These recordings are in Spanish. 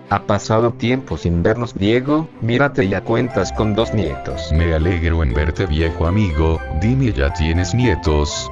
Ha pasado tiempo sin vernos, Diego. Mírate, ya cuentas con 2 nietos. Me alegro en verte, viejo amigo. Dime, ¿ya tienes nietos?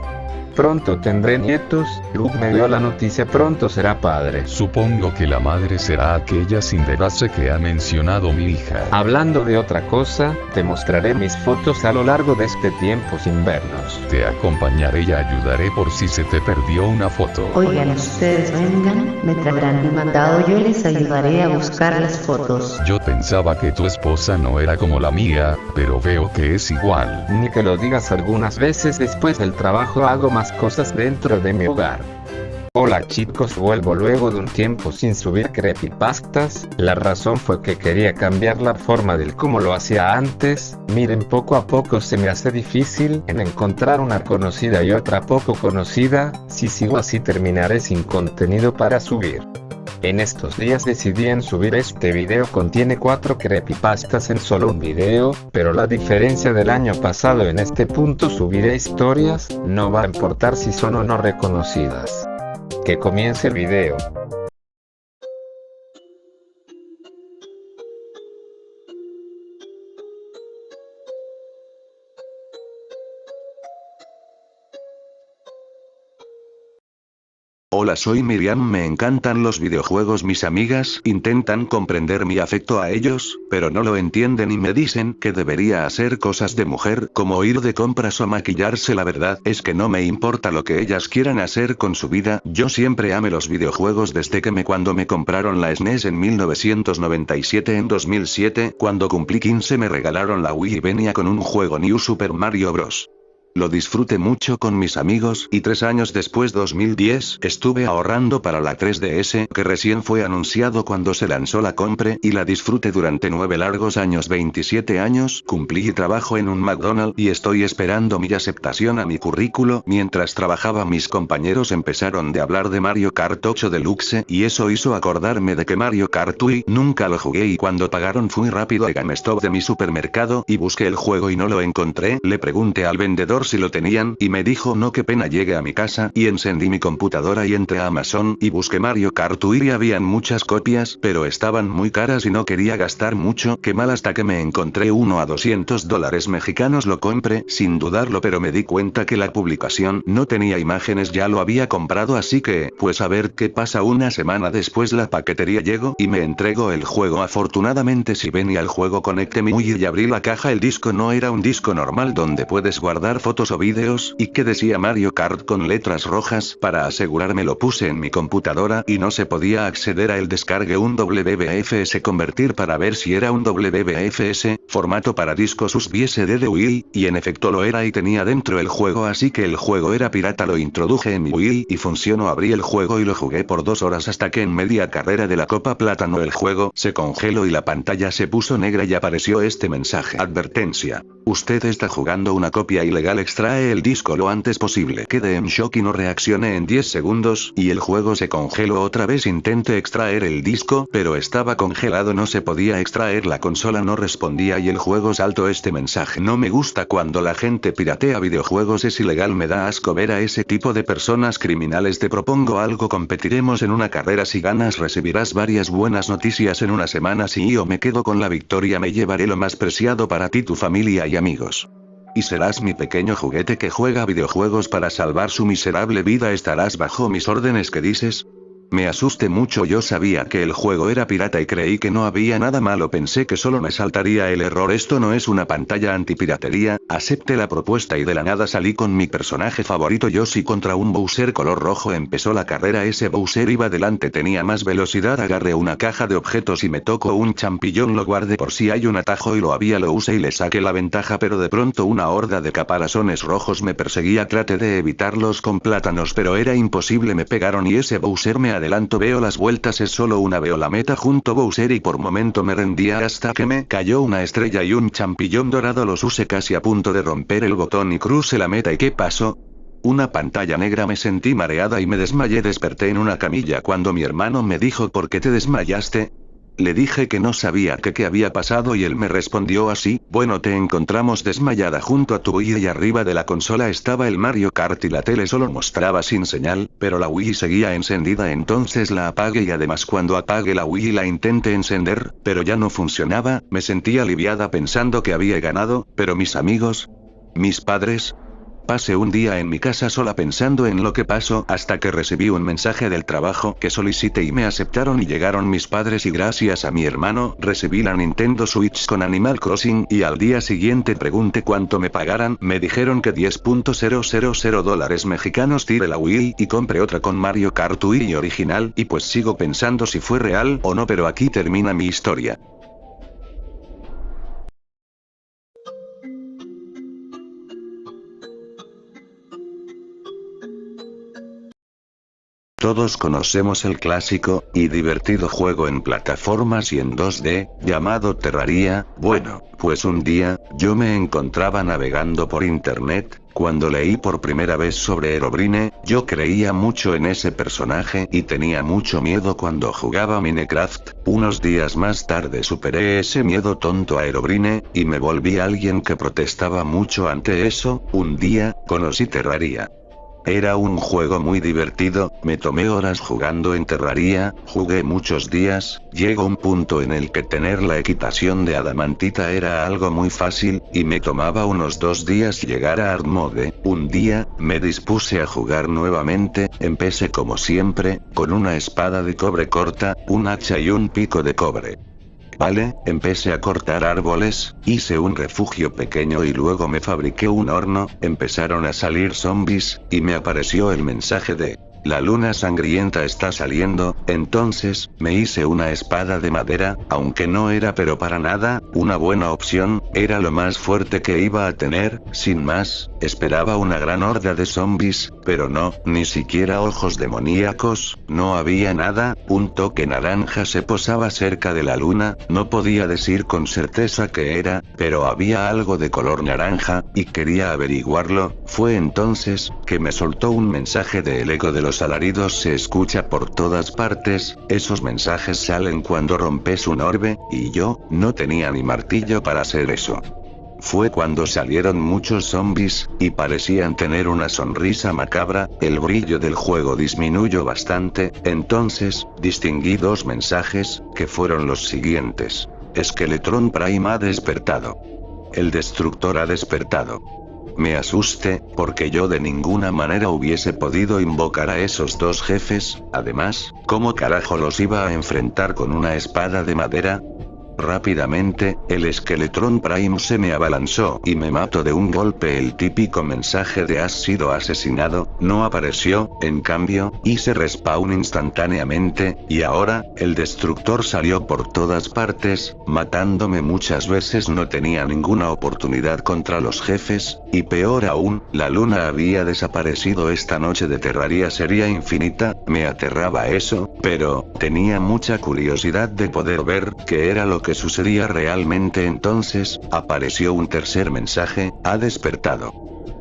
Pronto tendré nietos. Luke me dio la noticia, pronto será padre. Supongo que la madre será aquella Cinderasa que ha mencionado mi hija. Hablando de otra cosa, te mostraré mis fotos a lo largo de este tiempo sin vernos. Te acompañaré y ayudaré por si se te perdió una foto. Oigan, ustedes vengan, me traerán mi mandado, yo les ayudaré a buscar las fotos. Yo pensaba que tu esposa no era como la mía, pero veo que es igual. Ni que lo digas, algunas veces después del trabajo hago más cosas dentro de mi hogar. Hola chicos, vuelvo luego de un tiempo sin subir creepypastas. La razón fue que quería cambiar la forma del cómo lo hacía antes. Miren, poco a poco se me hace difícil en encontrar una conocida y otra poco conocida. Si sigo así terminaré sin contenido para subir. En estos días decidí en subir este video. Contiene 4 creepypastas en solo un video, pero la diferencia del año pasado en este punto subiré historias, no va a importar si son o no reconocidas. Que comience el video. Hola, soy Miriam, me encantan los videojuegos. Mis amigas intentan comprender mi afecto a ellos, pero no lo entienden y me dicen que debería hacer cosas de mujer, como ir de compras o maquillarse. La verdad es que no me importa lo que ellas quieran hacer con su vida. Yo siempre amé los videojuegos desde que cuando me compraron la SNES en 1997. En 2007, cuando cumplí 15, me regalaron la Wii y venía con un juego New Super Mario Bros. Lo disfruté mucho con mis amigos y 3 años después, 2010, estuve ahorrando para la 3DS, que recién fue anunciado cuando se lanzó. La compré y la disfruté durante 9 largos años. 27 años, cumplí y trabajo en un McDonald's y estoy esperando mi aceptación a mi currículo. Mientras trabajaba, mis compañeros empezaron de hablar de Mario Kart 8 Deluxe y eso hizo acordarme de que Mario Kart Wii nunca lo jugué, y cuando pagaron fui rápido a GameStop de mi supermercado y busqué el juego y no lo encontré. Le pregunté al vendedor si lo tenían y me dijo no. Qué pena. Llegué a mi casa y encendí mi computadora y entré a Amazon y busqué Mario Kart Wii y habían muchas copias, pero estaban muy caras y no quería gastar mucho. Qué mal, hasta que me encontré uno a $200 mexicanos. Lo compré sin dudarlo, pero me di cuenta que la publicación no tenía imágenes. Ya lo había comprado, así que, pues a ver qué pasa. Una semana después la paquetería llegó y me entregó el juego. Afortunadamente si venía el juego, conecté mi Wii y abrí la caja. El disco no era un disco normal donde puedes guardar fotos o vídeos, y que decía Mario Kart con letras rojas. Para asegurarme lo puse en mi computadora y no se podía acceder a él. Descargué un WBFS convertir para ver si era un WBFS, formato para discos USB SD de Wii, y en efecto lo era y tenía dentro el juego, así que el juego era pirata. Lo introduje en mi Wii y funcionó. Abrí el juego y lo jugué por 2 horas hasta que en media carrera de la Copa Plátano el juego se congeló y la pantalla se puso negra y apareció este mensaje: advertencia. Usted está jugando una copia ilegal, extrae el disco lo antes posible. Quedé en shock y no reaccioné en 10 segundos, y el juego se congeló otra vez. Intenté extraer el disco, pero estaba congelado, no se podía extraer. La consola no respondía y el juego saltó este mensaje: no me gusta cuando la gente piratea videojuegos, es ilegal. Me da asco ver a ese tipo de personas criminales. Te propongo algo: competiremos en una carrera. Si ganas recibirás varias buenas noticias en una semana. Si yo me quedo con la victoria, me llevaré lo más preciado para ti, tu familia y amigos. Y serás mi pequeño juguete que juega videojuegos para salvar su miserable vida. Estarás bajo mis órdenes. ¿Qué dices? Me asusté mucho. Yo sabía que el juego era pirata y creí que no había nada malo. Pensé que solo me saltaría el error. Esto no es una pantalla antipiratería. Acepté la propuesta y de la nada salí con mi personaje favorito, Yoshi, contra un Bowser color rojo. Empezó la carrera. Ese Bowser iba delante, tenía más velocidad. Agarré una caja de objetos y me tocó un champiñón. Lo guardé por si hay un atajo y lo había. Lo usé y le saqué la ventaja, pero de pronto una horda de caparazones rojos me perseguía. Traté de evitarlos con plátanos, pero era imposible. Me pegaron y ese Bowser me adelanto. Veo las vueltas, es solo una. Veo la meta junto Bowser y por momento me rendía hasta que me cayó una estrella y un champiñón dorado. Los usé casi a punto de romper el botón y crucé la meta. ¿Y qué pasó? Una pantalla negra. Me sentí mareada y me desmayé. Desperté en una camilla cuando mi hermano me dijo: ¿por qué te desmayaste? Le dije que no sabía qué había pasado y él me respondió así: bueno, te encontramos desmayada junto a tu Wii y arriba de la consola estaba el Mario Kart y la tele solo mostraba sin señal, pero la Wii seguía encendida, entonces la apagué y además cuando apagué la Wii la intenté encender, pero ya no funcionaba. Me sentí aliviada pensando que había ganado, pero mis amigos, mis padres. Pasé un día en mi casa sola pensando en lo que pasó hasta que recibí un mensaje del trabajo que solicité y me aceptaron y llegaron mis padres y gracias a mi hermano recibí la Nintendo Switch con Animal Crossing y al día siguiente pregunté cuánto me pagaran, me dijeron que $10.000 mexicanos. Tiré la Wii y compré otra con Mario Kart Wii original y pues sigo pensando si fue real o no, pero aquí termina mi historia. Todos conocemos el clásico y divertido juego en plataformas y en 2D, llamado Terraria. Bueno, pues un día, yo me encontraba navegando por internet, cuando leí por primera vez sobre Herobrine. Yo creía mucho en ese personaje y tenía mucho miedo cuando jugaba Minecraft. Unos días más tarde superé ese miedo tonto a Herobrine, y me volví alguien que protestaba mucho ante eso. Un día, conocí Terraria. Era un juego muy divertido, me tomé horas jugando en Terraria, jugué muchos días, llegó un punto en el que tener la equipación de adamantita era algo muy fácil, y me tomaba unos 2 días llegar a Hard Mode. Un día, me dispuse a jugar nuevamente, empecé como siempre, con una espada de cobre corta, un hacha y un pico de cobre. Vale, empecé a cortar árboles, hice un refugio pequeño y luego me fabriqué un horno, empezaron a salir zombies, y me apareció el mensaje de: la luna sangrienta está saliendo. Entonces, me hice una espada de madera, aunque no era pero para nada una buena opción, era lo más fuerte que iba a tener. Sin más, esperaba una gran horda de zombies, pero no, ni siquiera ojos demoníacos, no había nada. Un toque naranja se posaba cerca de la luna, no podía decir con certeza qué era, pero había algo de color naranja, y quería averiguarlo. Fue entonces que me soltó un mensaje de el eco de los alaridos se escucha por todas partes, esos mensajes salen cuando rompes un orbe, y yo no tenía ni martillo para hacer eso. Fue cuando salieron muchos zombies, y parecían tener una sonrisa macabra, el brillo del juego disminuyó bastante, entonces, distinguí 2 mensajes, que fueron los siguientes: Skeletron Prime ha despertado. El destructor ha despertado. Me asusté, porque yo de ninguna manera hubiese podido invocar a esos 2 jefes, además, ¿cómo carajo los iba a enfrentar con una espada de madera? Rápidamente, el Skeletron Prime se me abalanzó y me mató de un golpe. El típico mensaje de has sido asesinado no apareció, en cambio, hice respawn instantáneamente, y ahora, el destructor salió por todas partes, matándome muchas veces. No tenía ninguna oportunidad contra los jefes, y peor aún, la luna había desaparecido. Esta noche de Terraria sería infinita, me aterraba eso, pero, tenía mucha curiosidad de poder ver qué era lo que sucedía realmente. Entonces, apareció un tercer mensaje: ha despertado.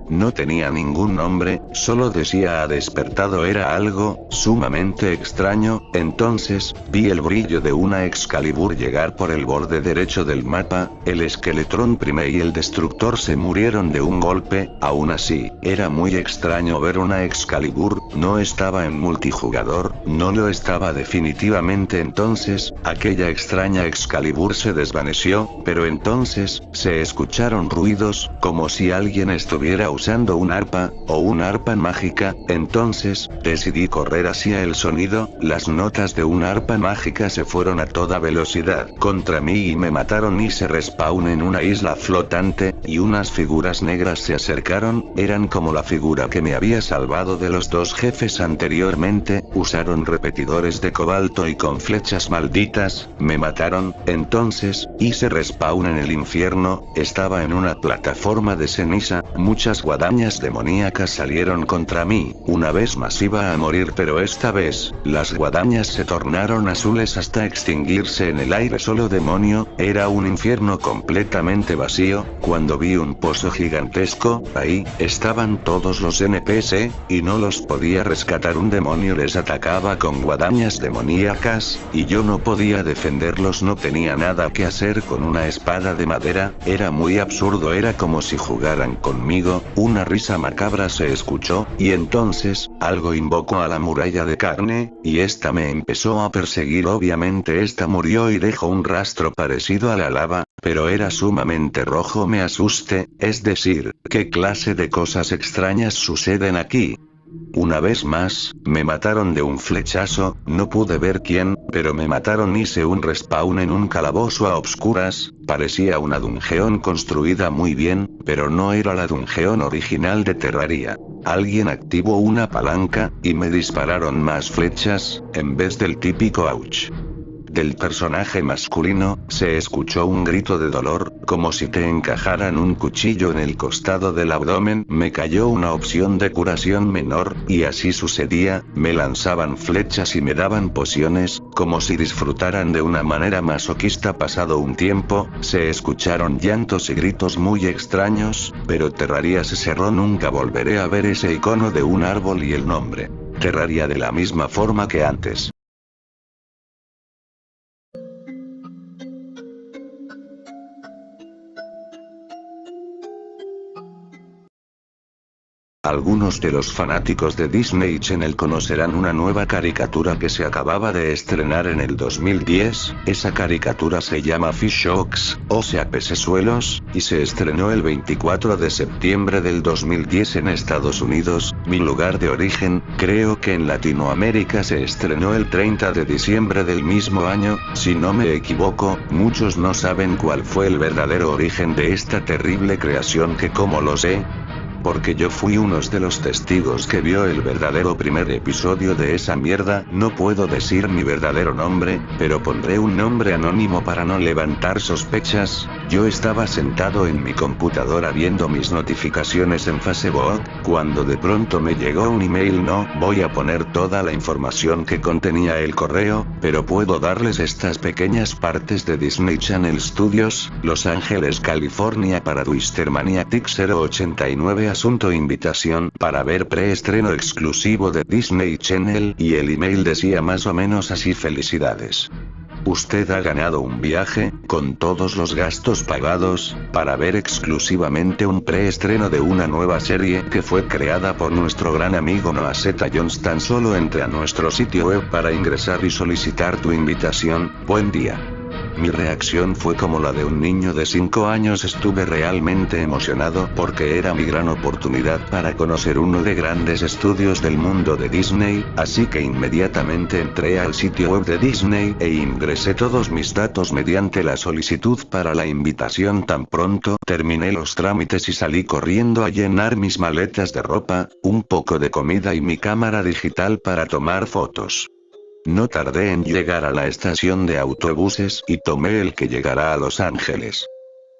No tenía ningún nombre, solo decía ha despertado. Era algo sumamente extraño. Entonces, vi el brillo de una Excalibur llegar por el borde derecho del mapa. El Skeletron Prime y el Destructor se murieron de un golpe. Aún así, era muy extraño ver una Excalibur, no estaba en multijugador, no lo estaba definitivamente. Entonces, aquella extraña Excalibur se desvaneció, pero entonces, se escucharon ruidos, como si alguien estuviera usando un arpa, o una arpa mágica. Entonces, decidí correr hacia el sonido. Las notas de una arpa mágica se fueron a toda velocidad contra mí y me mataron. Hice respawn en una isla flotante, y unas figuras negras se acercaron, eran como la figura que me había salvado de los 2 jefes anteriormente, usaron repetidores de cobalto y con flechas malditas, me mataron. Entonces, hice respawn en el infierno, estaba en una plataforma de ceniza, muchas guadañas demoníacas salieron contra mí. Una vez más iba a morir, pero esta vez, las guadañas se tornaron azules hasta extinguirse en el aire. Solo demonio, era un infierno completamente vacío. Cuando vi un pozo gigantesco, ahí, estaban todos los NPC, y no los podía rescatar. Un demonio les atacaba con guadañas demoníacas, y yo no podía defenderlos, no tenía nada que hacer con una espada de madera. Era muy absurdo, era como si jugaran conmigo. Una risa macabra se escuchó, y entonces, algo invocó a la muralla de carne, y esta me empezó a perseguir. Obviamente esta murió y dejó un rastro parecido a la lava, pero era sumamente rojo. Me asusté, es decir, ¿qué clase de cosas extrañas suceden aquí? Una vez más, me mataron de un flechazo, no pude ver quién, pero me mataron. Hice un respawn en un calabozo a obscuras, parecía una dungeon construida muy bien, pero no era la dungeon original de Terraria. Alguien activó una palanca, y me dispararon más flechas, en vez del típico ouch del personaje masculino. Se escuchó un grito de dolor, como si te encajaran un cuchillo en el costado del abdomen. Me cayó una opción de curación menor, y así sucedía, me lanzaban flechas y me daban pociones, como si disfrutaran de una manera masoquista. Pasado un tiempo, se escucharon llantos y gritos muy extraños, pero Terraria se cerró. Nunca volveré a ver ese icono de un árbol y el nombre Terraria de la misma forma que antes. Algunos de los fanáticos de Disney Channel conocerán una nueva caricatura que se acababa de estrenar en el 2010, esa caricatura se llama Fish Hawks, o sea pecesuelos, y se estrenó el 24 de septiembre del 2010 en Estados Unidos, mi lugar de origen. Creo que en Latinoamérica se estrenó el 30 de diciembre del mismo año, si no me equivoco. Muchos no saben cuál fue el verdadero origen de esta terrible creación. Que ¿cómo lo sé? Porque yo fui uno de los testigos que vio el verdadero primer episodio de esa mierda. No puedo decir mi verdadero nombre, pero pondré un nombre anónimo para no levantar sospechas. Yo estaba sentado en mi computadora viendo mis notificaciones en Facebook, cuando de pronto me llegó un email. No voy a poner toda la información que contenía el correo, pero puedo darles estas pequeñas partes de Disney Channel Studios, Los Ángeles, California, para Twister Maniatic 089. Asunto: invitación para ver preestreno exclusivo de Disney Channel, y el email decía más o menos así: felicidades. Usted ha ganado un viaje, con todos los gastos pagados, para ver exclusivamente un preestreno de una nueva serie que fue creada por nuestro gran amigo Noah Z. Jones. Tan solo entre a nuestro sitio web para ingresar y solicitar tu invitación. Buen día. Mi reacción fue como la de un niño de 5 años. Estuve realmente emocionado porque era mi gran oportunidad para conocer uno de grandes estudios del mundo de Disney, así que inmediatamente entré al sitio web de Disney e ingresé todos mis datos mediante la solicitud para la invitación. Tan pronto terminé los trámites y salí corriendo a llenar mis maletas de ropa, un poco de comida y mi cámara digital para tomar fotos. No tardé en llegar a la estación de autobuses y tomé el que llegará a Los Ángeles.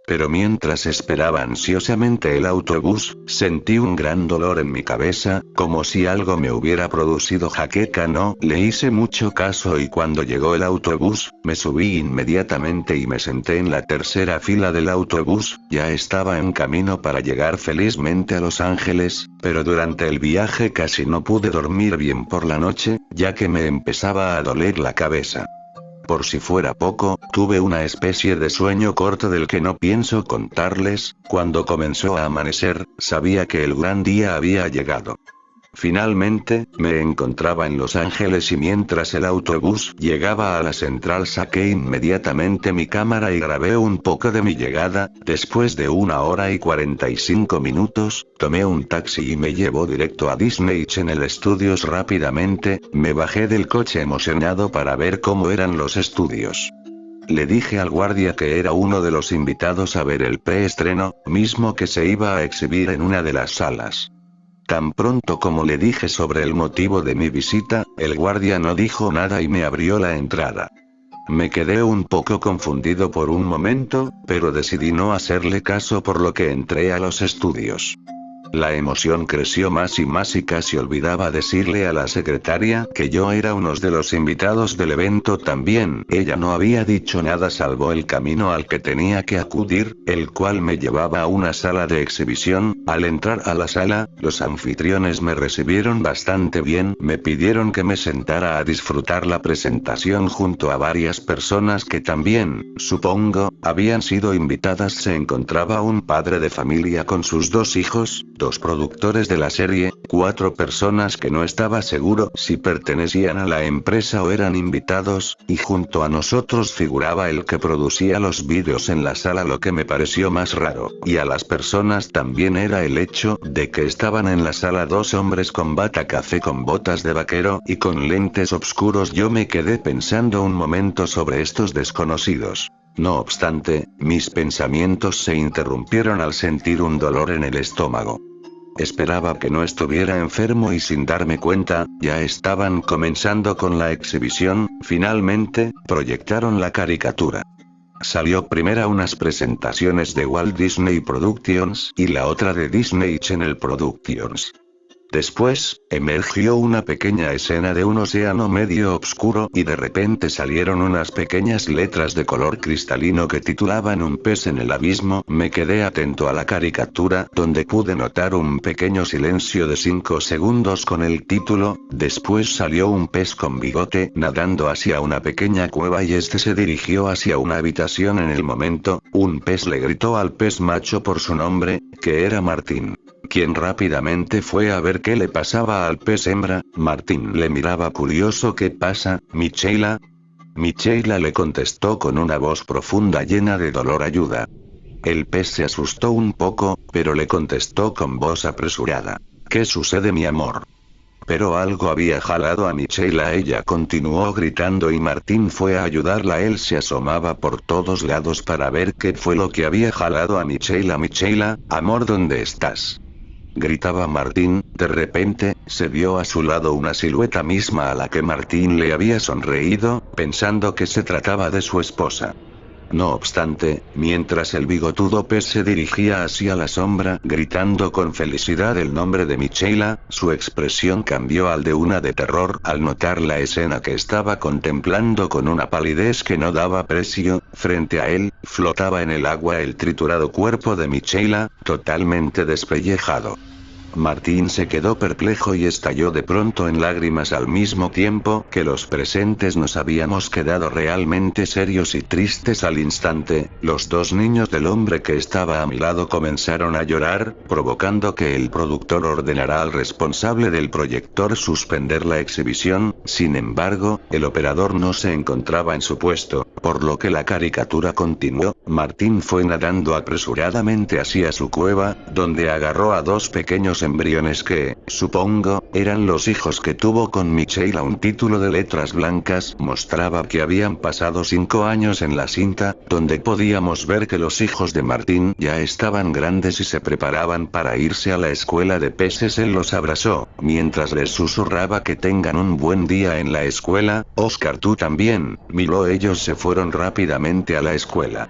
Pero mientras esperaba ansiosamente el autobús, sentí un gran dolor en mi cabeza, como si algo me hubiera producido jaqueca. No le hice mucho caso y cuando llegó el autobús, me subí inmediatamente y me senté en la tercera fila del autobús. Ya estaba en camino para llegar felizmente a Los Ángeles, pero durante el viaje casi no pude dormir bien por la noche, ya que me empezaba a doler la cabeza. Por si fuera poco, tuve una especie de sueño corto del que no pienso contarles. Cuando comenzó a amanecer, sabía que el gran día había llegado. Finalmente, me encontraba en Los Ángeles y mientras el autobús llegaba a la central saqué inmediatamente mi cámara y grabé un poco de mi llegada. Después de 1 hora y 45 minutos, tomé un taxi y me llevó directo a Disney Channel Studios. Rápidamente, me bajé del coche emocionado para ver cómo eran los estudios. Le dije al guardia que era uno de los invitados a ver el preestreno, mismo que se iba a exhibir en una de las salas. Tan pronto como le dije sobre el motivo de mi visita, el guardia no dijo nada y me abrió la entrada. Me quedé un poco confundido por un momento, pero decidí no hacerle caso, por lo que entré a los estudios. La emoción creció más y casi olvidaba decirle a la secretaria que yo era uno de los invitados del evento también. Ella no había dicho nada salvo el camino al que tenía que acudir, el cual me llevaba a una sala de exhibición. Al entrar a la sala, los anfitriones me recibieron bastante bien, me pidieron que me sentara a disfrutar la presentación junto a varias personas que también, supongo, habían sido invitadas. Se encontraba un padre de familia con sus 2 hijos, 2 productores de la serie, 4 personas que no estaba seguro si pertenecían a la empresa o eran invitados, y junto a nosotros figuraba el que producía los vídeos en la sala. Lo que me pareció más raro, y a las personas también, era el hecho de que estaban en la sala 2 hombres con bata café con botas de vaquero y con lentes oscuros. Yo me quedé pensando un momento sobre estos desconocidos. No obstante, mis pensamientos se interrumpieron al sentir un dolor en el estómago. Esperaba que no estuviera enfermo y sin darme cuenta, ya estaban comenzando con la exhibición. Finalmente, proyectaron la caricatura. Salió primero unas presentaciones de Walt Disney Productions y la otra de Disney Channel Productions. Después, emergió una pequeña escena de un océano medio oscuro y de repente salieron unas pequeñas letras de color cristalino que titulaban Un pez en el abismo. Me quedé atento a la caricatura, donde pude notar un pequeño silencio de 5 segundos con el título. Después salió un pez con bigote nadando hacia una pequeña cueva y este se dirigió hacia una habitación. En el momento, un pez le gritó al pez macho por su nombre, que era Martín, quien rápidamente fue a ver qué le pasaba al pez hembra. Martín le miraba curioso. ¿Qué pasa, Michaela? Michaela le contestó con una voz profunda llena de dolor. Ayuda. El pez se asustó un poco, pero le contestó con voz apresurada. ¿Qué sucede, mi amor? Pero algo había jalado a Michaela. Ella continuó gritando y Martín fue a ayudarla. Él se asomaba por todos lados para ver qué fue lo que había jalado a Michaela. Michaela, amor, ¿dónde estás?, gritaba Martín. De repente, se vio a su lado una silueta misma a la que Martín le había sonreído, pensando que se trataba de su esposa. No obstante, mientras el bigotudo pez se dirigía hacia la sombra, gritando con felicidad el nombre de Michaela, su expresión cambió al de una de terror al notar la escena que estaba contemplando con una palidez que no daba precio. Frente a él, flotaba en el agua el triturado cuerpo de Michaela, totalmente despellejado. Martín se quedó perplejo y estalló de pronto en lágrimas al mismo tiempo que los presentes nos habíamos quedado realmente serios y tristes al instante. Los 2 niños del hombre que estaba a mi lado comenzaron a llorar, provocando que el productor ordenara al responsable del proyector suspender la exhibición. Sin embargo, el operador no se encontraba en su puesto, por lo que la caricatura continuó. Martín fue nadando apresuradamente hacia su cueva, donde agarró a 2 pequeños embriones que, supongo, eran los hijos que tuvo con Michaela. Un título de letras blancas mostraba que habían pasado 5 años en la cinta, donde podíamos ver que los hijos de Martín ya estaban grandes y se preparaban para irse a la escuela de peces. Él los abrazó, mientras les susurraba que tengan un buen día en la escuela. Oscar, tú también, Milo. Ellos se fueron rápidamente a la escuela.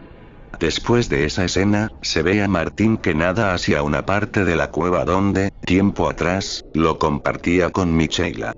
Después de esa escena, se ve a Martín que nada hacia una parte de la cueva donde, tiempo atrás, lo compartía con Michaela.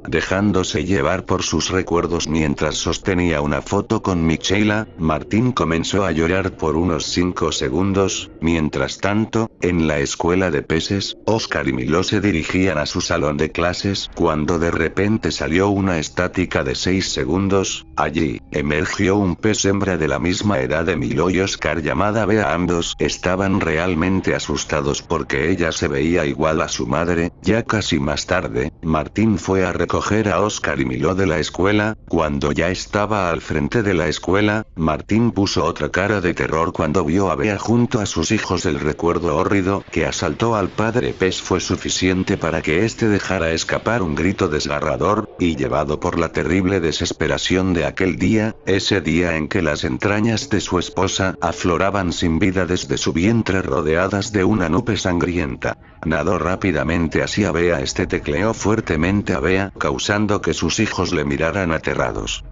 Dejándose llevar por sus recuerdos mientras sostenía una foto con Michaela, Martín comenzó a llorar por unos 5 segundos. Mientras tanto, en la escuela de peces, Oscar y Milo se dirigían a su salón de clases cuando de repente salió una estática de 6 segundos. Allí, emergió un pez hembra de la misma edad de Milo y Oscar llamada Bea. Ambos estaban realmente asustados porque ella se veía igual a su madre. Ya casi más tarde, Martín fue a recoger a Oscar y Milo de la escuela. Cuando ya estaba al frente de la escuela, Martín puso otra cara de terror cuando vio a Bea junto a sus hijos. El recuerdo hórrido que asaltó al padre pez fue suficiente para que éste dejara escapar un grito desgarrador, y llevado por la terrible desesperación de aquel día, ese día en que las entrañas de su esposa afloraban sin vida desde su vientre rodeadas de una nube sangrienta, nadó rápidamente hacia Bea. Este tecleó fuertemente a Bea, causando que sus hijos le miraran aterrados.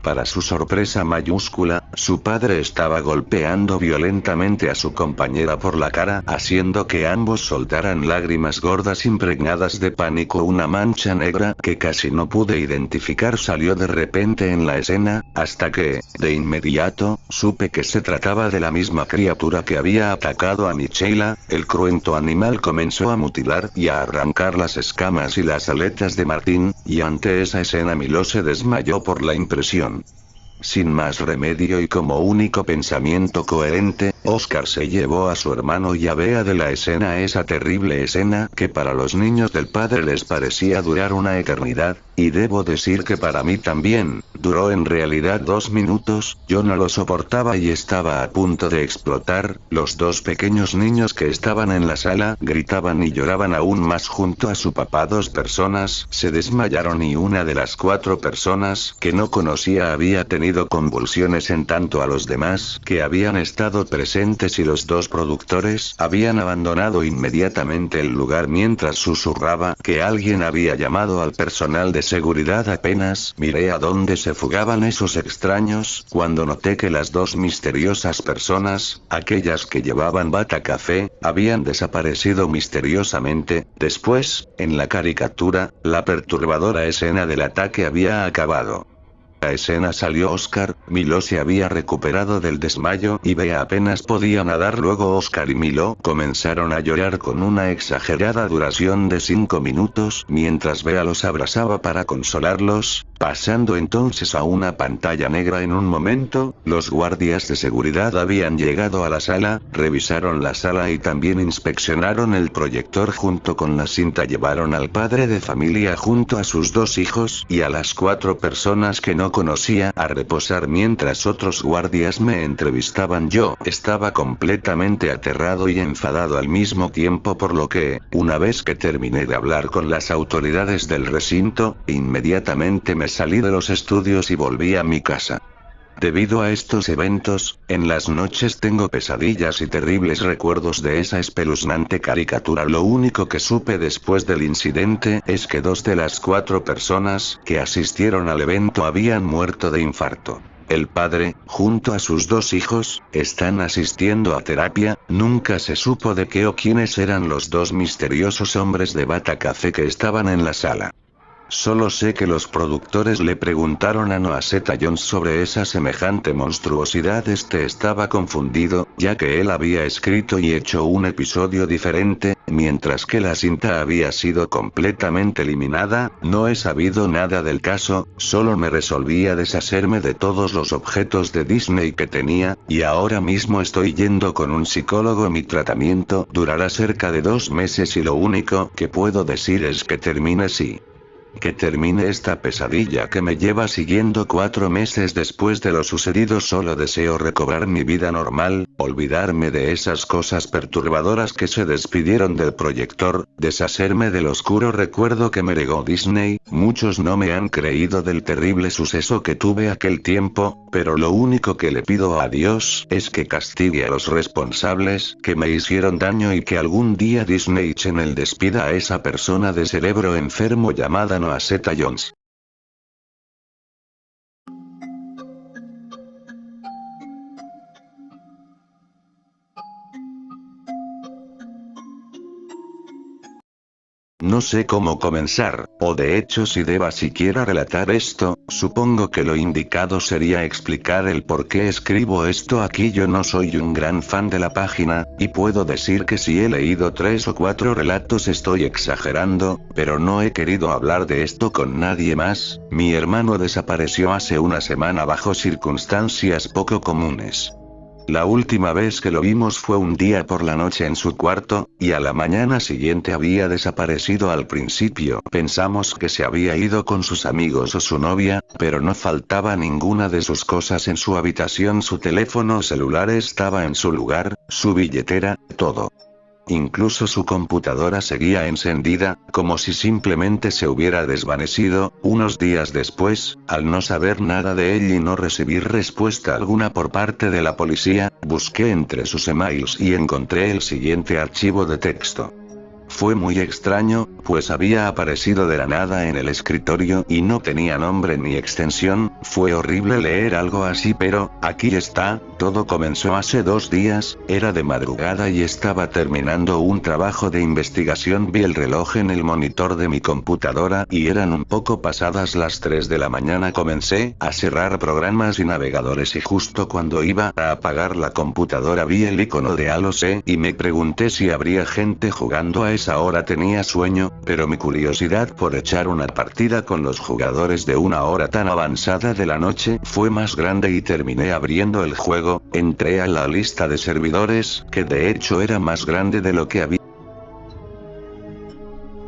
Para su sorpresa mayúscula, su padre estaba golpeando violentamente a su compañera por la cara, haciendo que ambos soltaran lágrimas gordas impregnadas de pánico. Una mancha negra que casi no pude identificar salió de repente en la escena, hasta que, de inmediato, supe que se trataba de la misma criatura que había atacado a Michaela. El cruento animal comenzó a mutilar y a arrancar las escamas y las aletas de Martín, y ante esa escena Milo se desmayó por la impresión. Sin más remedio y como único pensamiento coherente, Oscar se llevó a su hermano y a Bea de la escena, esa terrible escena que para los niños del padre les parecía durar una eternidad, y debo decir que para mí también, duró en realidad 2 minutos. Yo no lo soportaba y estaba a punto de explotar. Los 2 pequeños niños que estaban en la sala gritaban y lloraban aún más junto a su papá. 2 personas se desmayaron y una de las 4 personas que no conocía había tenido convulsiones, en tanto a los demás que habían estado presentes y los 2 productores habían abandonado inmediatamente el lugar mientras susurraba que alguien había llamado al personal de seguridad. Apenas miré a dónde se fugaban esos extraños, cuando noté que las 2 misteriosas personas, aquellas que llevaban bata café, habían desaparecido misteriosamente. Después, en la caricatura, la perturbadora escena del ataque había acabado. La escena salió Oscar, Milo se había recuperado del desmayo y Bea apenas podía nadar. Luego Oscar y Milo comenzaron a llorar con una exagerada duración de 5 minutos mientras Bea los abrazaba para consolarlos, pasando entonces a una pantalla negra. En un momento, los guardias de seguridad habían llegado a la sala, revisaron la sala y también inspeccionaron el proyector junto con la cinta. Llevaron al padre de familia junto a sus 2 hijos y a las 4 personas que no conocía a reposar mientras otros guardias me entrevistaban. Yo estaba completamente aterrado y enfadado al mismo tiempo, por lo que, una vez que terminé de hablar con las autoridades del recinto, inmediatamente me salí de los estudios y volví a mi casa. Debido a estos eventos, en las noches tengo pesadillas y terribles recuerdos de esa espeluznante caricatura. Lo único que supe después del incidente es que 2 de las 4 personas que asistieron al evento habían muerto de infarto. El padre, junto a sus 2 hijos, están asistiendo a terapia. Nunca se supo de qué o quiénes eran los 2 misteriosos hombres de bata café que estaban en la sala. Solo sé que los productores le preguntaron a Noah Z. Jones sobre esa semejante monstruosidad. Este estaba confundido, ya que él había escrito y hecho un episodio diferente, mientras que la cinta había sido completamente eliminada. No he sabido nada del caso, solo me resolví a deshacerme de todos los objetos de Disney que tenía, y ahora mismo estoy yendo con un psicólogo. Mi tratamiento durará cerca de 2 meses y lo único que puedo decir es que termine esta pesadilla que me lleva siguiendo 4 meses después de lo sucedido. Solo deseo recobrar mi vida normal, olvidarme de esas cosas perturbadoras que se despidieron del proyector, deshacerme del oscuro recuerdo que me legó Disney. Muchos no me han creído del terrible suceso que tuve aquel tiempo, pero lo único que le pido a Dios es que castigue a los responsables que me hicieron daño y que algún día Disney Channel despida a esa persona de cerebro enfermo llamada Noah Z. Jones. No sé cómo comenzar, o de hecho si deba siquiera relatar esto. Supongo que lo indicado sería explicar el por qué escribo esto aquí. Yo no soy un gran fan de la página, y puedo decir que si he leído 3 o 4 relatos estoy exagerando, pero no he querido hablar de esto con nadie más. Mi hermano desapareció hace una semana bajo circunstancias poco comunes. La última vez que lo vimos fue un día por la noche en su cuarto, y a la mañana siguiente había desaparecido. Al principio pensamos que se había ido con sus amigos o su novia, pero no faltaba ninguna de sus cosas en su habitación. Su teléfono celular estaba en su lugar, su billetera, todo. Incluso su computadora seguía encendida, como si simplemente se hubiera desvanecido. Unos días después, al no saber nada de él y no recibir respuesta alguna por parte de la policía, busqué entre sus emails y encontré el siguiente archivo de texto. Fue muy extraño, pues había aparecido de la nada en el escritorio y no tenía nombre ni extensión. Fue horrible leer algo así, pero aquí está. Todo comenzó hace 2 días, era de madrugada y estaba terminando un trabajo de investigación. Vi el reloj en el monitor de mi computadora y eran un poco pasadas las 3 de la mañana. Comencé a cerrar programas y navegadores y justo cuando iba a apagar la computadora vi el icono de Halo C y me pregunté si habría gente jugando a esa hora. Tenía sueño, pero mi curiosidad por echar una partida con los jugadores de una hora tan avanzada de la noche fue más grande y terminé abriendo el juego. Entré a la lista de servidores, que de hecho era más grande de lo que había.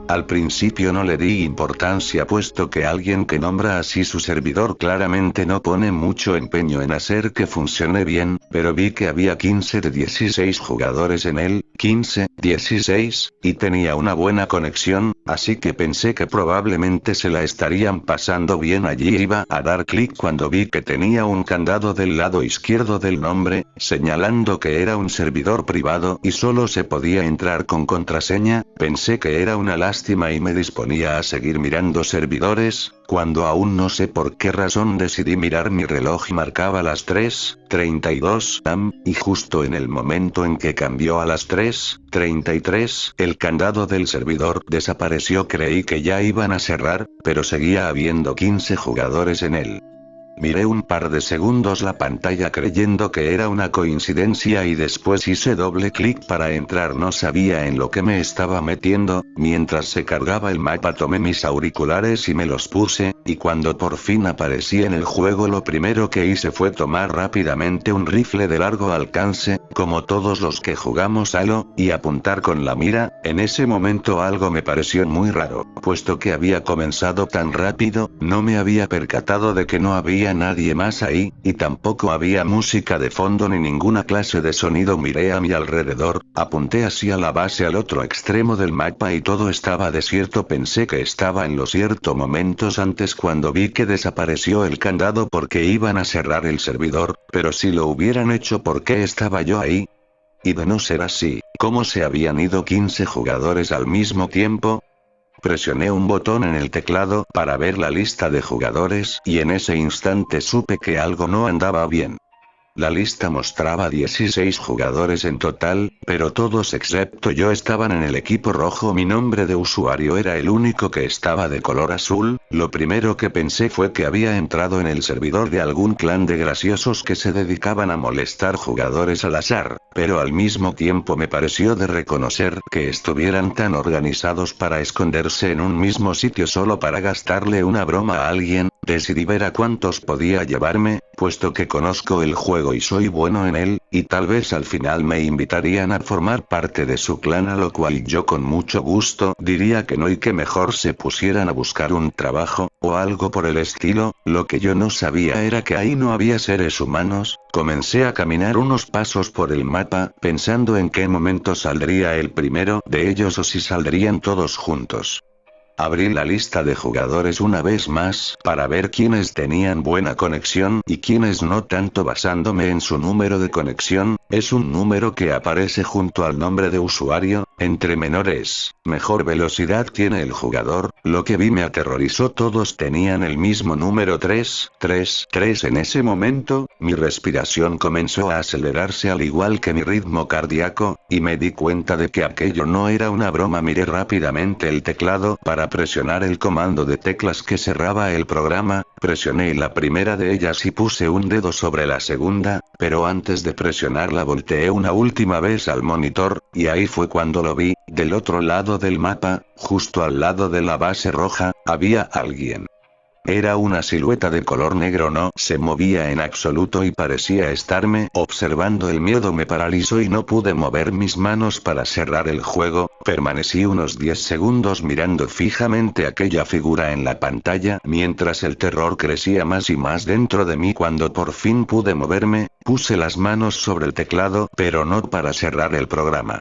Al principio no le di importancia, puesto que alguien que nombra así su servidor claramente no pone mucho empeño en hacer que funcione bien, pero vi que había 15 de 16 jugadores en él, 15, 16, y tenía una buena conexión, así que pensé que probablemente se la estarían pasando bien allí. Iba a dar clic cuando vi que tenía un candado del lado izquierdo del nombre, señalando que era un servidor privado y solo se podía entrar con contraseña. Pensé que era una lástima y me disponía a seguir mirando servidores, cuando aún no sé por qué razón decidí mirar mi reloj y marcaba las 3:32 am, y justo en el momento en que cambió a las 3:33, el candado del servidor desapareció. Creí que ya iban a cerrar, pero seguía habiendo 15 jugadores en él. Miré un par de segundos la pantalla creyendo que era una coincidencia y después hice doble clic para entrar. No sabía en lo que me estaba metiendo. Mientras se cargaba el mapa tomé mis auriculares y me los puse, y cuando por fin aparecí en el juego lo primero que hice fue tomar rápidamente un rifle de largo alcance, como todos los que jugamos Halo, y apuntar con la mira. En ese momento algo me pareció muy raro, puesto que había comenzado tan rápido, no me había percatado de que no había nadie más ahí, y tampoco había música de fondo ni ninguna clase de sonido. Miré a mi alrededor, apunté hacia la base al otro extremo del mapa y todo estaba desierto. Pensé que estaba en lo cierto momentos antes cuando vi que desapareció el candado porque iban a cerrar el servidor, pero si lo hubieran hecho, ¿por qué estaba yo ahí? Y de no ser así, ¿cómo se habían ido 15 jugadores al mismo tiempo? Presioné un botón en el teclado para ver la lista de jugadores y en ese instante supe que algo no andaba bien. La lista mostraba 16 jugadores en total, pero todos excepto yo estaban en el equipo rojo. Mi nombre de usuario era el único que estaba de color azul. Lo primero que pensé fue que había entrado en el servidor de algún clan de graciosos que se dedicaban a molestar jugadores al azar, pero al mismo tiempo me pareció de reconocer que estuvieran tan organizados para esconderse en un mismo sitio solo para gastarle una broma a alguien. Decidí ver a cuántos podía llevarme, puesto que conozco el juego y soy bueno en él, y tal vez al final me invitarían a formar parte de su clan, a lo cual yo con mucho gusto diría que no y que mejor se pusieran a buscar un trabajo, o algo por el estilo. Lo que yo no sabía era que ahí no había seres humanos. Comencé a caminar unos pasos por el mapa, pensando en qué momento saldría el primero de ellos o si saldrían todos juntos. Abrí la lista de jugadores una vez más para ver quiénes tenían buena conexión y quiénes no tanto, basándome en su número de conexión. Es un número que aparece junto al nombre de usuario. Entre menores, mejor velocidad tiene el jugador. Lo que vi me aterrorizó, todos tenían el mismo número 333. En ese momento, mi respiración comenzó a acelerarse al igual que mi ritmo cardíaco, y me di cuenta de que aquello no era una broma. Miré rápidamente el teclado para presionar el comando de teclas que cerraba el programa. Presioné la primera de ellas y puse un dedo sobre la segunda, pero antes de presionarla volteé una última vez al monitor, y ahí fue cuando lo vi. Del otro lado del mapa, justo al lado de la base roja, había alguien. Era una silueta de color negro, no se movía en absoluto y parecía estarme observando. El miedo me paralizó y no pude mover mis manos para cerrar el juego. Permanecí unos 10 segundos mirando fijamente aquella figura en la pantalla, mientras el terror crecía más y más dentro de mí. Cuando por fin pude moverme, puse las manos sobre el teclado, pero no para cerrar el programa.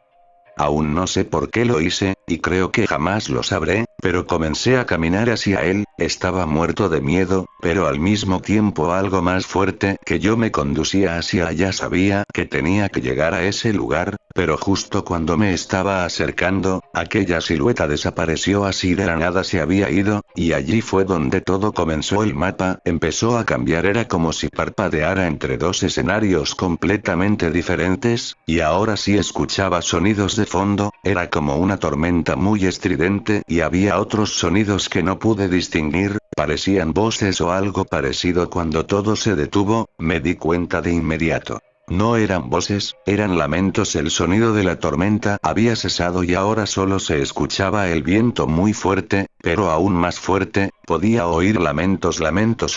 Aún no sé por qué lo hice, y creo que jamás lo sabré, pero comencé a caminar hacia él. Estaba muerto de miedo, pero al mismo tiempo algo más fuerte que yo me conducía hacia allá. Sabía que tenía que llegar a ese lugar, pero justo cuando me estaba acercando, aquella silueta desapareció así de la nada, se había ido, y allí fue donde todo comenzó. El mapa empezó a cambiar, era como si parpadeara entre dos escenarios completamente diferentes, y ahora sí escuchaba sonidos de fondo, era como una tormenta muy estridente y había otros sonidos que no pude distinguir, parecían voces o algo parecido. Cuando todo se detuvo, me di cuenta de inmediato. No eran voces, eran lamentos. El sonido de la tormenta había cesado y ahora solo se escuchaba el viento muy fuerte, pero aún más fuerte, podía oír lamentos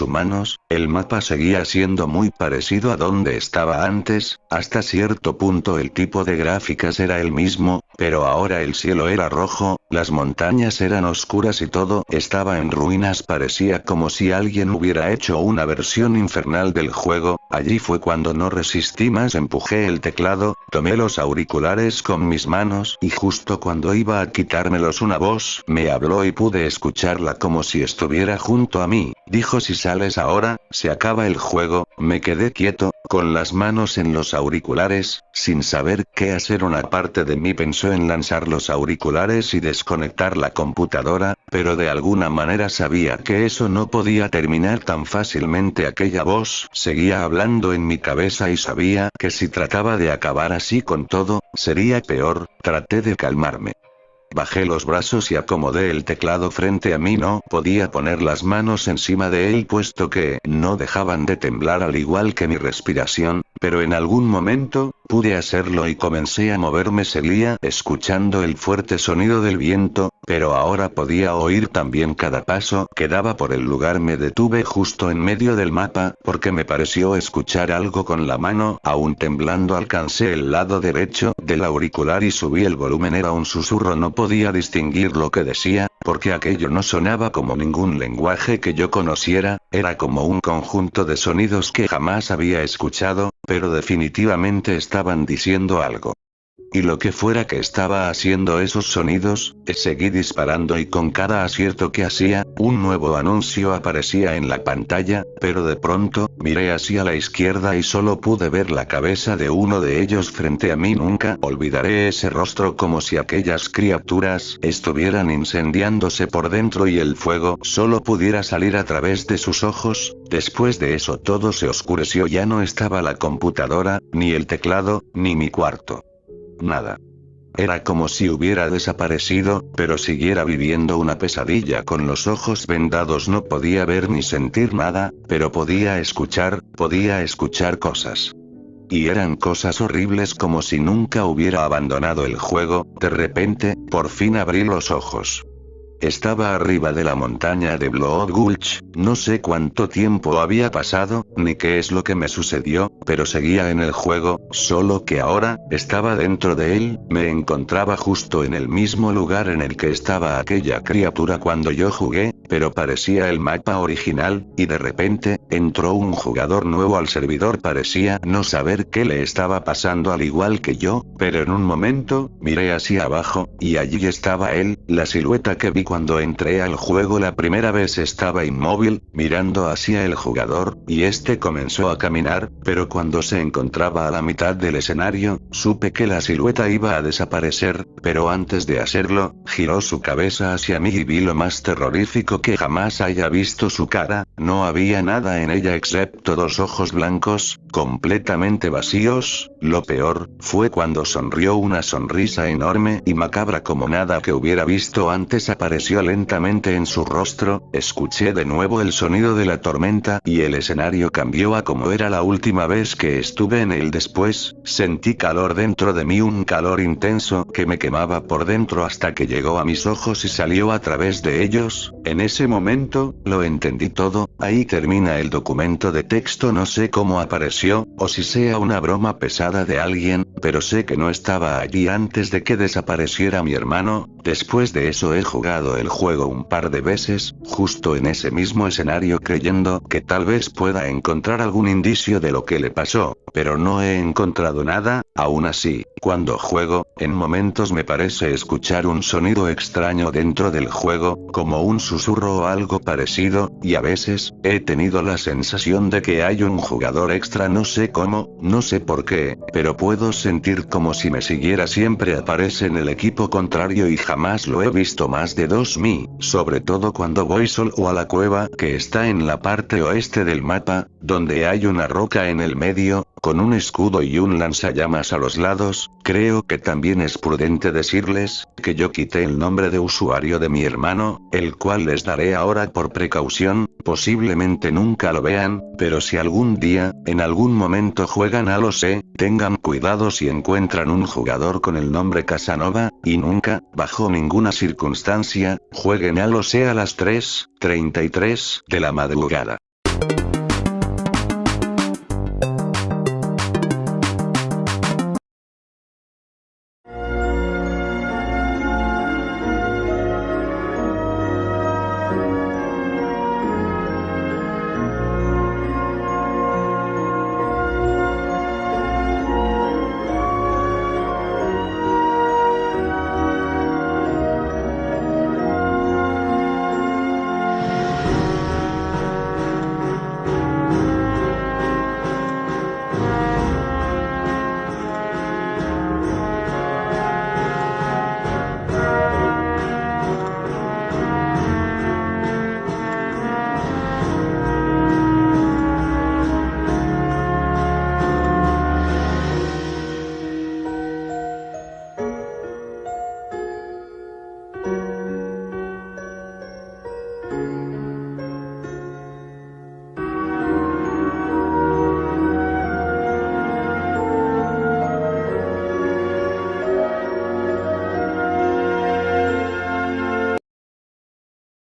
humanos. El mapa seguía siendo muy parecido a donde estaba antes, hasta cierto punto el tipo de gráficas era el mismo, pero ahora el cielo era rojo, las montañas eran oscuras y todo estaba en ruinas. Parecía como si alguien hubiera hecho una versión infernal del juego. Allí fue cuando no resistí más, empujé el teclado, tomé los auriculares con mis manos y justo cuando iba a quitármelos una voz me habló y pude escucharla como si estuviera junto a mí. Dijo: si sales ahora, se acaba el juego. Me quedé quieto, con las manos en los auriculares, sin saber qué hacer. Una parte de mí pensó en lanzar los auriculares y desconectar la computadora, pero de alguna manera sabía que eso no podía terminar tan fácilmente. Aquella voz seguía hablando en mi cabeza y sabía que si trataba de acabar así con todo, sería peor. Traté de calmarme. Bajé los brazos y acomodé el teclado frente a mí. No podía poner las manos encima de él puesto que no dejaban de temblar al igual que mi respiración, pero en algún momento pude hacerlo y comencé a moverme. Seguía escuchando el fuerte sonido del viento, pero ahora podía oír también cada paso que daba por el lugar. Me detuve justo en medio del mapa, porque me pareció escuchar algo con la mano aún temblando. Alcancé el lado derecho del auricular y subí el volumen. Era un susurro, no podía distinguir lo que decía, porque aquello no sonaba como ningún lenguaje que yo conociera, era como un conjunto de sonidos que jamás había escuchado, pero definitivamente estaban diciendo algo. Y lo que fuera que estaba haciendo esos sonidos, seguí disparando y con cada acierto que hacía, un nuevo anuncio aparecía en la pantalla, pero de pronto, miré hacia la izquierda y solo pude ver la cabeza de uno de ellos frente a mí. Nunca olvidaré ese rostro, como si aquellas criaturas estuvieran incendiándose por dentro y el fuego solo pudiera salir a través de sus ojos. Después de eso todo se oscureció, ya no estaba la computadora, ni el teclado, ni mi cuarto. Nada. Era como si hubiera desaparecido, pero siguiera viviendo una pesadilla. Con los ojos vendados no podía ver ni sentir nada, pero podía escuchar cosas. Y eran cosas horribles, como si nunca hubiera abandonado el juego. De repente, por fin abrí los ojos. Estaba arriba de la montaña de Blood Gulch. No sé cuánto tiempo había pasado, ni qué es lo que me sucedió, pero seguía en el juego, solo que ahora, estaba dentro de él. Me encontraba justo en el mismo lugar en el que estaba aquella criatura cuando yo jugué, pero parecía el mapa original, y de repente, entró un jugador nuevo al servidor. Parecía no saber qué le estaba pasando al igual que yo, pero en un momento, miré hacia abajo, y allí estaba él. La silueta que vi cuando entré al juego la primera vez estaba inmóvil, mirando hacia el jugador, y este comenzó a caminar, pero cuando se encontraba a la mitad del escenario, supe que la silueta iba a desaparecer, pero antes de hacerlo, giró su cabeza hacia mí y vi lo más terrorífico que jamás haya visto. Su cara, no había nada en ella excepto dos ojos blancos, completamente vacíos. Lo peor, fue cuando sonrió, una sonrisa enorme y macabra como nada que hubiera visto antes apareció lentamente en su rostro. Escuché de nuevo el sonido de la tormenta y el escenario cambió a como era la última vez que estuve en él. Después, sentí calor dentro de mí, un calor intenso que me quemaba por dentro hasta que llegó a mis ojos y salió a través de ellos. En ese momento, lo entendí todo. Ahí termina el documento de texto. No sé cómo apareció, o si sea una broma pesada de alguien, pero sé que no estaba allí antes de que desapareciera mi hermano. Después de eso he jugado el juego un par de veces, justo en ese mismo escenario, creyendo que tal vez pueda encontrar algún indicio de lo que le pasó, pero no he encontrado nada. Aún así, cuando juego, en momentos me parece escuchar un sonido extraño dentro del juego, como un susurro o algo parecido, y a veces, he tenido la sensación de que hay un jugador extra. No sé cómo, no sé por qué, pero puedo sentir sentir como si me siguiera siempre aparece en el equipo contrario y jamás lo he visto más de 2 sobre todo cuando voy solo a la cueva que está en la parte oeste del mapa, donde hay una roca en el medio, con un escudo y un lanzallamas a los lados. Creo que también es prudente decirles que yo quité el nombre de usuario de mi hermano, el cual les daré ahora por precaución, posiblemente nunca lo vean, pero si algún día, en algún momento juegan a lo sé, tengan cuidado si encuentran un jugador con el nombre Casanova, y nunca, bajo ninguna circunstancia, jueguen a lo sé a las 3:33 de la madrugada.